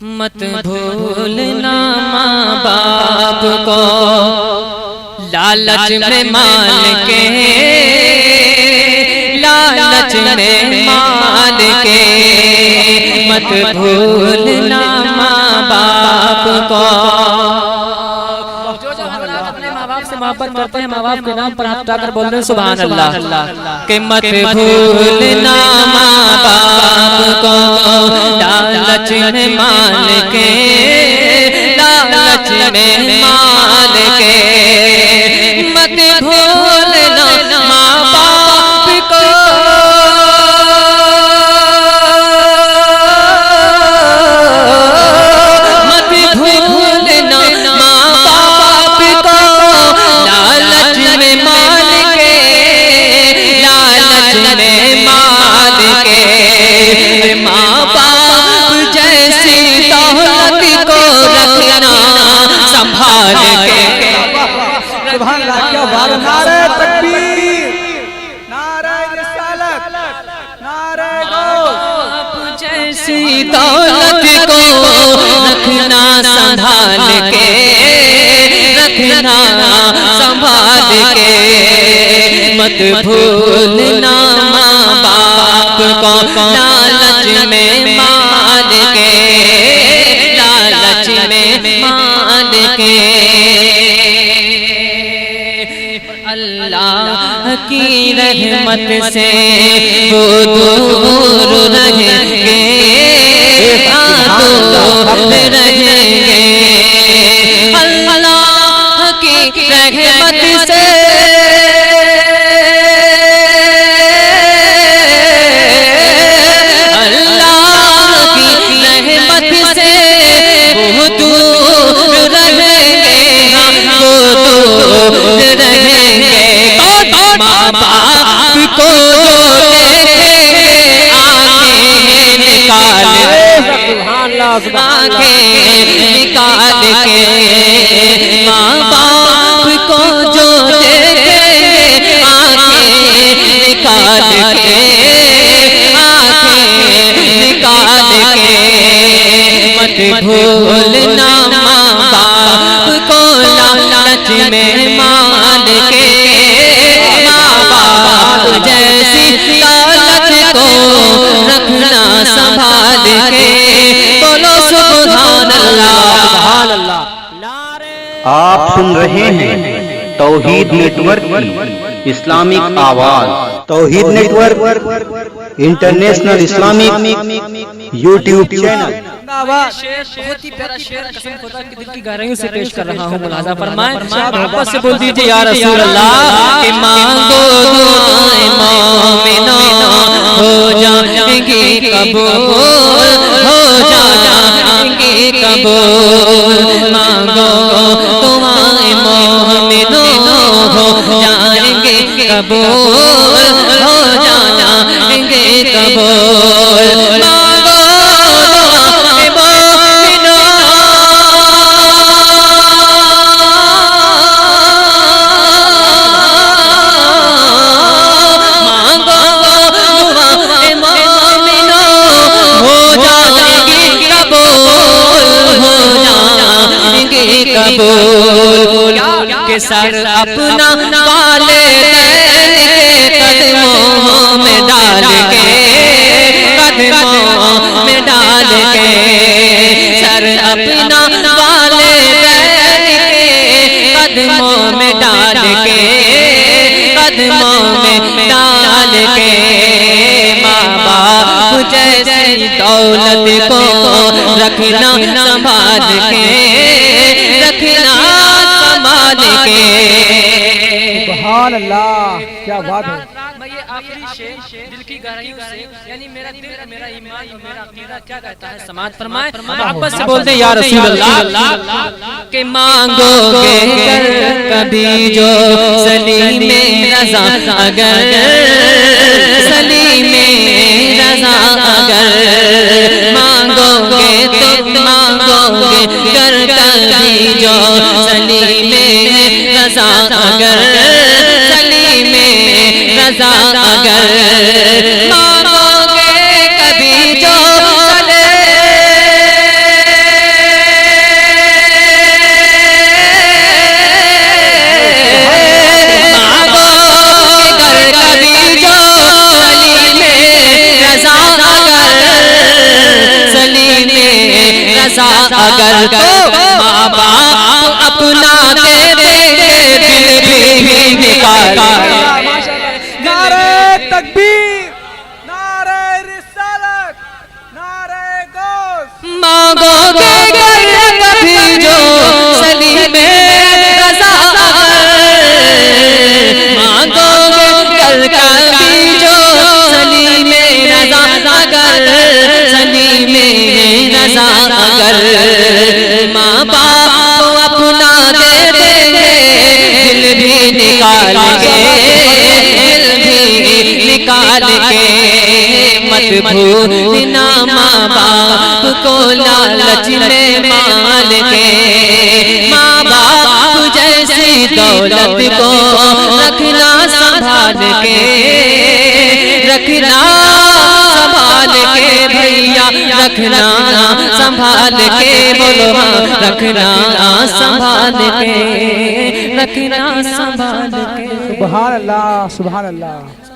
मत भूलना माँ बाप को लालच में माल के, लालच में माल के। मत भूलना माँ बाप को। जो अपने माँ बाप से मोहब्बत करते हैं, माँ बाप के नाम पर हाथ उठाकर बोल रहे हैं सुभान अल्लाह। कि मत भूलना माँ बाप को लालच में माल के, लालच में माल के। मत भूलना माँ बाप को, मत भूलना माँ बाप को लालच में माल के, लालच में माल के। माँ बाप जैसी दौलत को रखना संभाल के। सुभान अल्लाह, क्या बात है। नारे तकबीर, नारे रिसालत, नारे गौस। जैसी दौलत को रखना संभाल के, रखना संभाल के। मत भूलना माँ बाप को लालच में माल के, लालच में माल के। अल्लाह की रहमत से वो दूर रहेंगे, दूर रहेंगे। अल्लाह की रहमत से, अल्लाह की रहमत से वो दूर रहेंगे, वो दूर रहेंगे। माँ बाप को जो देखेंगे आंखें निकाल, आंखें निकाल के। माँ बाप को जो देखेंगे आंखें निकाल के, आंखें निकाल के। मत भूलना माँ बाप को लालच में माल के, जैसी दौलत को रखना संभाल के। बोलो सुभान अल्लाह, सुभान अल्लाह। आप सुन रहे हैं तौहीद नेटवर्क की इस्लामिक आवाज। Tauheed network international Islamic YouTube channel. बहुत ही प्यारा शेर कसम खुदा की दिल की गहराइयों से पेश कर रहा हूँ। मुलाजा फरमाएं, मोहब्बत से बोल दीजिए या रसूल अल्लाह। कि मांगो दुआएं मोमिनो हो जाएंगी कबूल, हो जाएंगी कबूल। मांगो दुआएं मोमिनो हो जाएंगे कबूल, हो जाएंगे कबूल। के सर अपना वालिदैन के कदमों में डाल के, कदमों में डाल के। सर अपना वालिदैन के कदमों में डाल के, कदमों में डाल के। माँ बाप जैसी दौलत को रखना संभाल के, रखना संभाल के। सुभान अल्लाह, क्या बात है। मैं ये आखिरी शेर दिल की गहराइयों से, यानी मेरा दिल, मेरा ईमान, मेरा अकीदा क्या कहता है समाज फरमाए। मोहब्बत से बोलते हैं या रसूल अल्लाह। के मांगोगे कभी जो सलीमे रज़ा, अगर सलीमे रज़ा अगर मांगोगे तो मांगोगे कर कभी जो सलीमे रज़ा, अगर सलीमे रज़ा अगर मांगोगे कभी जो सलीमे रजा अगर तो माँ बाप अपना दे देंगे दिल भी निकाल। नारे तकबीर, नारे रिसालत, नारे गौस। मांगोगे अगर कभी जो सलीमे रजा मांगोगे अगर कभी जो सलीमे रजा अगर सलीमे रजा अगर माँ बाप अपना दे देंगे दिल भी निकाल के दिल भी निकाल के। मत भूलना माँ बाप को लालच में माल के। माँ बाप जैसी दौलत को रखना संभाल के रखना संभाल के भैया रखना संभाल के बोलो रखना संभाल के रखना संभाल के। सुभान अल्लाह सुभान अल्लाह।